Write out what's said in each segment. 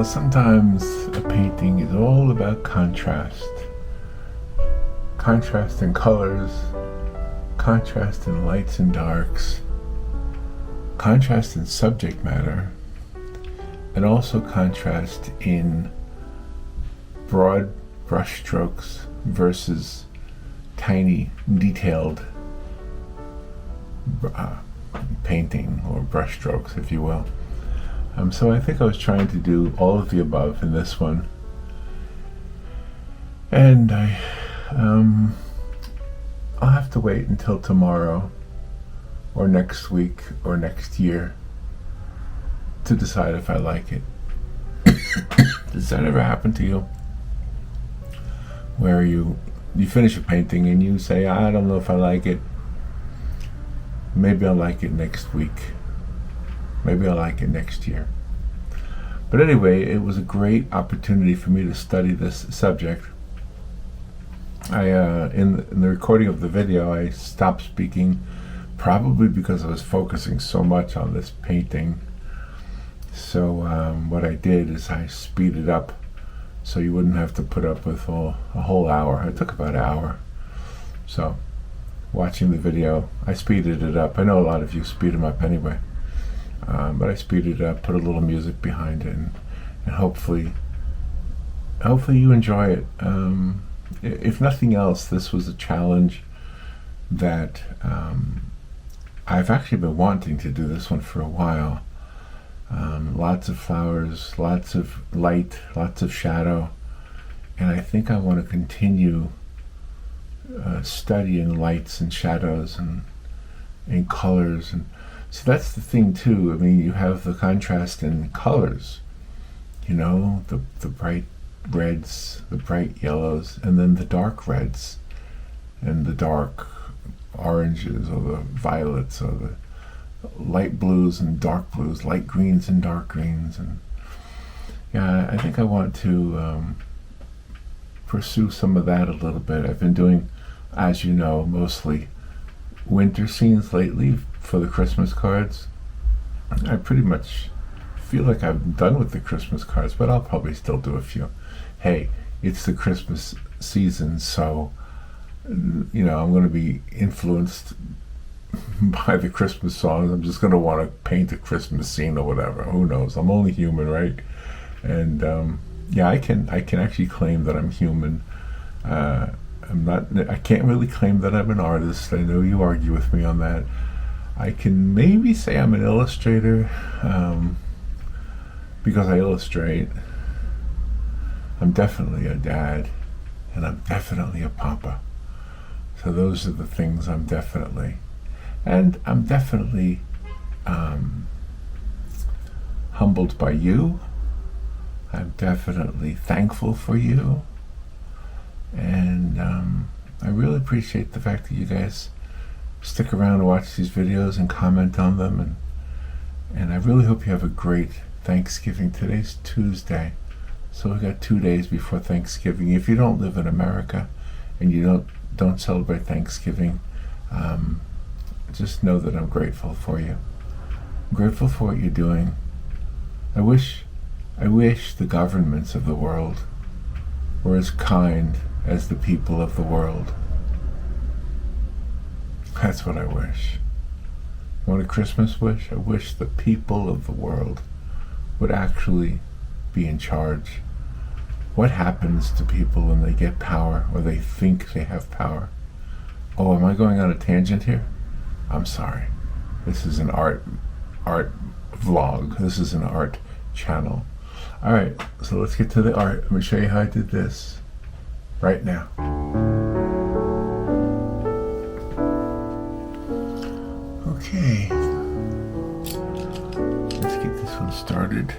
Well, sometimes a painting is all about contrast. Contrast in colors, contrast in lights and darks, contrast in subject matter, and also contrast in broad brushstrokes versus tiny, detailed painting, or brushstrokes, if you will. So I think I was trying to do all of the above in this one, and I'll have to wait until tomorrow, or next week, or next year, to decide if I like it. Does that ever happen to you? Where you finish a painting and you say, I don't know if I like it. Maybe I'll like it next week. Maybe I'll like it next year. But anyway, it was a great opportunity for me to study this subject. In the recording of the video, I stopped speaking, probably because I was focusing so much on this painting. So what I did is I speeded up so you wouldn't have to put up with a whole hour. It took about an hour. So watching the video, I speeded it up. I know a lot of you speed them up anyway. But I speeded it up, put a little music behind it, and hopefully you enjoy it. If nothing else, this was a challenge that I've actually been wanting to do this one for a while. Lots of flowers, lots of light, lots of shadow, and I think I want to continue studying lights and shadows and colors. And so that's the thing too. I mean, you have the contrast in colors, you know, the bright reds, the bright yellows, and then the dark reds and the dark oranges, or the violets, or the light blues and dark blues, light greens and dark greens. And yeah, I think I want to pursue some of that a little bit. I've been doing, as you know, mostly winter scenes lately for the Christmas cards. I pretty much feel like I'm done with the Christmas cards, but I'll probably still do a few. Hey, it's the Christmas season, so you know, I'm going to be influenced by the Christmas songs. I'm just going to want to paint a Christmas scene or whatever. Who knows? I'm only human, right? And yeah, I can actually claim that I'm human. I can't really claim that I'm an artist. I know you argue with me on that. I can maybe say I'm an illustrator, because I illustrate. I'm definitely a dad, and I'm definitely a papa. So those are the things I'm definitely. And I'm definitely humbled by you. I'm definitely thankful for you. And I really appreciate the fact that you guys stick around and watch these videos and comment on them. And I really hope you have a great Thanksgiving. Today's Tuesday, so we got 2 days before Thanksgiving. If you don't live in America and you don't celebrate Thanksgiving, just know that I'm grateful for you. I'm grateful for what you're doing. I wish the governments of the world were as kind as the people of the world. That's what I wish. Want a Christmas wish? I wish the people of the world would actually be in charge. What happens to people when they get power, or they think they have power? Oh, am I going on a tangent here? I'm sorry. This is an art vlog. This is an art channel. All right, so let's get to the art. Let me show you how I did this right now. Okay, let's get this one started.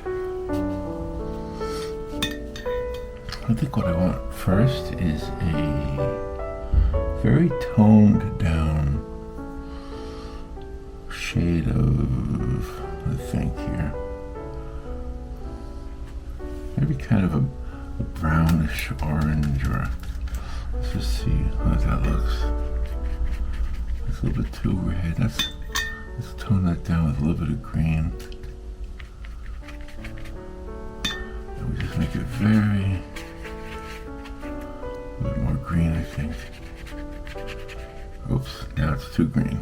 I think what I want first is a very toned down shade of, I think here, maybe kind of a brownish orange, or let's just see how that looks. It's a little bit too red. Let's tone that down with a little bit of green. Let's make it very, a little more green, I think. Oops, now it's too green.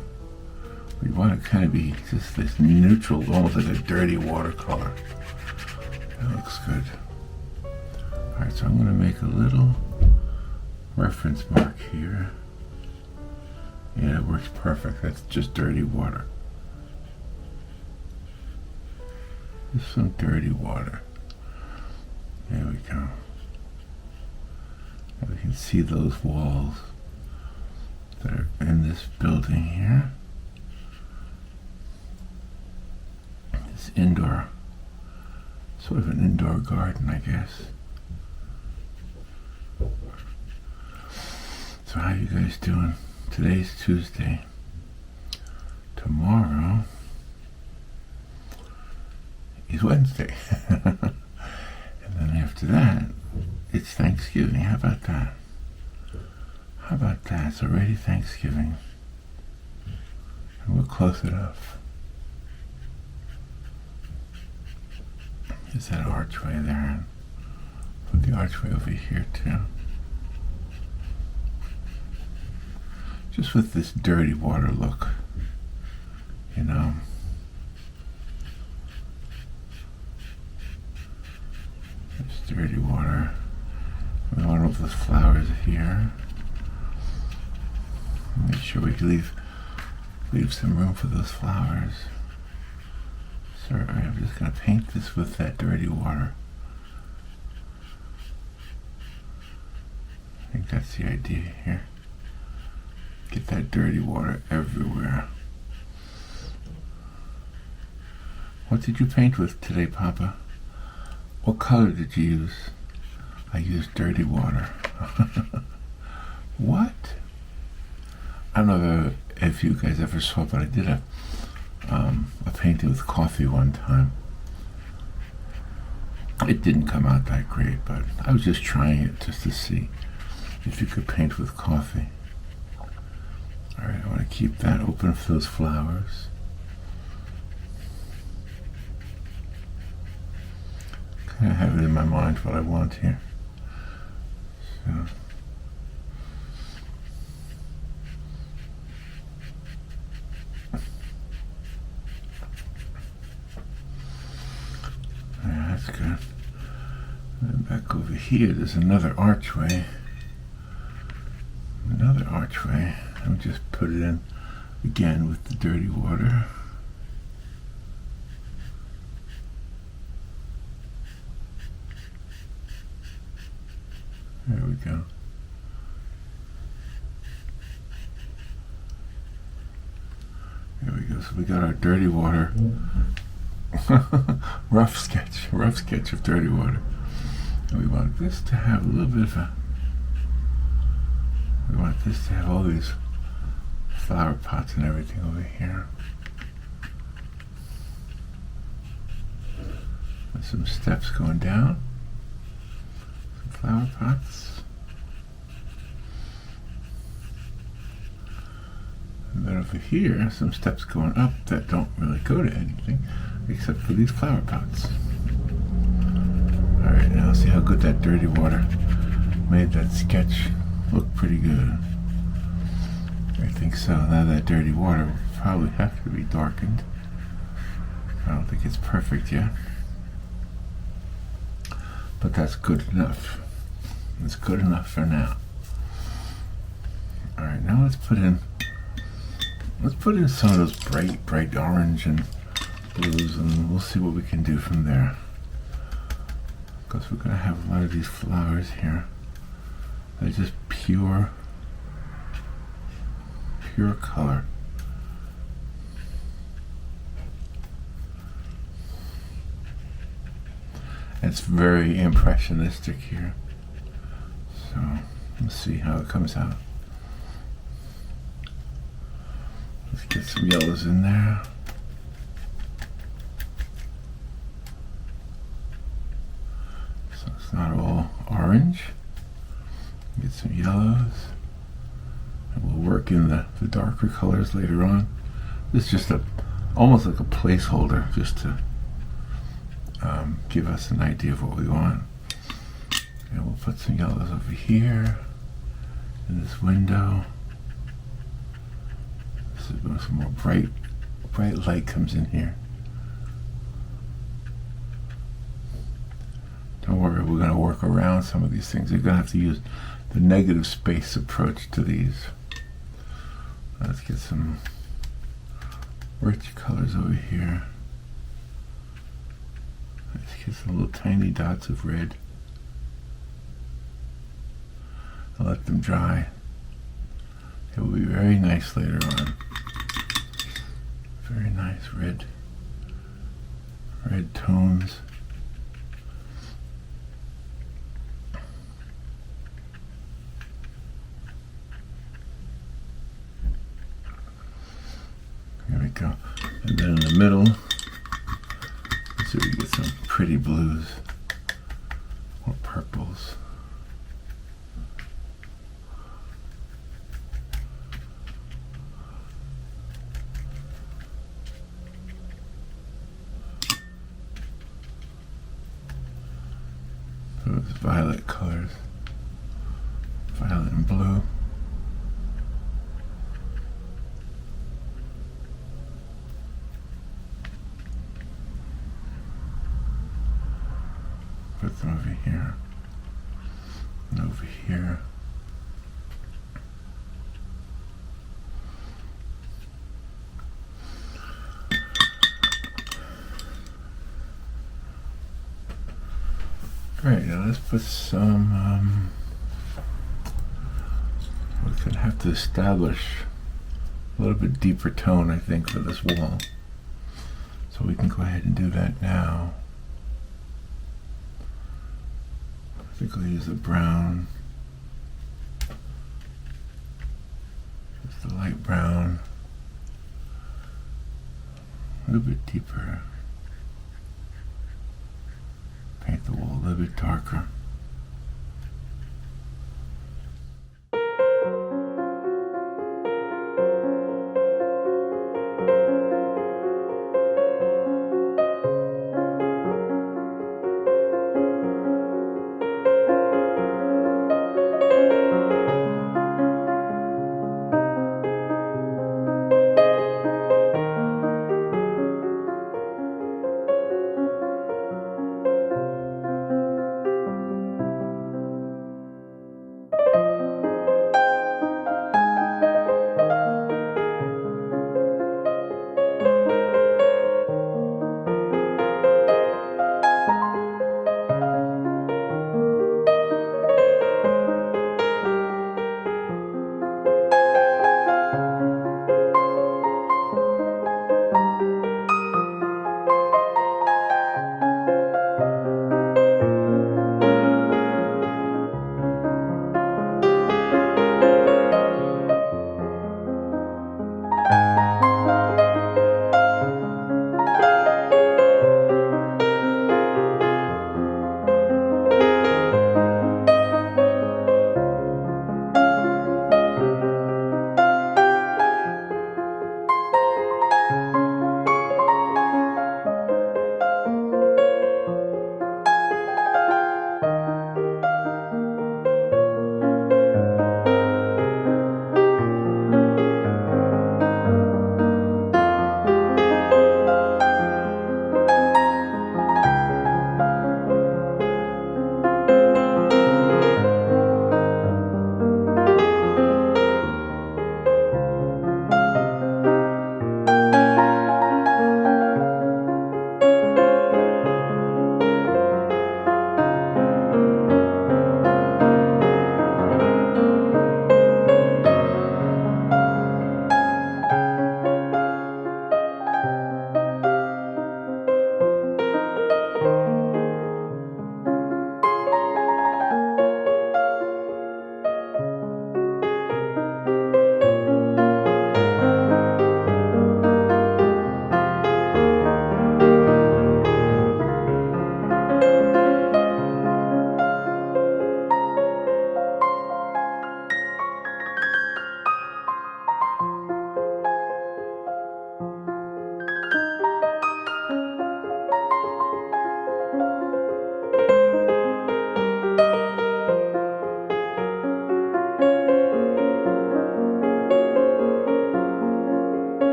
We want to kind of be just this neutral, almost like a dirty watercolor. That looks good. Alright, so I'm going to make a little reference mark here. Yeah, it works perfect. That's just dirty water. Just some dirty water. There we go. And we can see those walls that are in this building here. This indoor, sort of an indoor garden, I guess. So how you guys doing? Today's Tuesday. Tomorrow is Wednesday. And then after that, it's Thanksgiving. How about that? How about that? It's already Thanksgiving. And we're close enough. Is that archway there? Put the archway over here too. Just with this dirty water look, you know. This dirty water. We want all those flowers here. Make sure we leave some room for those flowers. So I'm just going to paint this with that dirty water. I think that's the idea here. Get that dirty water everywhere. What did you paint with today, Papa? What color did you use? I used dirty water. What? I don't know if you guys ever saw, but I did a painting with coffee one time. It didn't come out that great, but I was just trying it just to see if you could paint with coffee. Alright, I want to keep that open for those flowers. Kind of have it in my mind what I want here. So. Yeah, that's good. And then back over here, there's another archway. Another archway. I'll just put it in again with the dirty water. There we go. There we go. So we got our dirty water. rough sketch of dirty water. And we want this to have a little bit of a, we want this to have all these flower pots and everything over here. With some steps going down. Some flower pots. And then over here, some steps going up that don't really go to anything except for these flower pots. Alright, now see how good that dirty water made that sketch look pretty good. I think so. Now that dirty water will probably have to be darkened. I don't think it's perfect yet. But that's good enough. It's good enough for now. Alright, now let's put in some of those bright orange and blues, and we'll see what we can do from there. Because we're going to have a lot of these flowers here. They're just pure color. It's very impressionistic here. So let's see how it comes out. Let's get some yellows in there. So it's not all orange. Get some yellows. And we'll work in the darker colors later on. This is just almost like a placeholder, just to give us an idea of what we want. And we'll put some yellows over here in this window. This is where some more bright light comes in here. Don't worry, we're going to work around some of these things. You're going to have to use the negative space approach to these. Let's get some rich colors over here. Let's get some little tiny dots of red. I'll let them dry. It will be very nice later on. Very nice red tones. There we go. And then in the middle, let's see if we get some pretty blues or purples. Those violet colors, violet and blue. Put them over here and over here. Alright, now let's put some, we're going to have to establish a little bit deeper tone, I think, for this wall. So we can go ahead and do that now. I think I'll use the brown. Just the light brown. A little bit deeper. Paint the wall a little bit darker.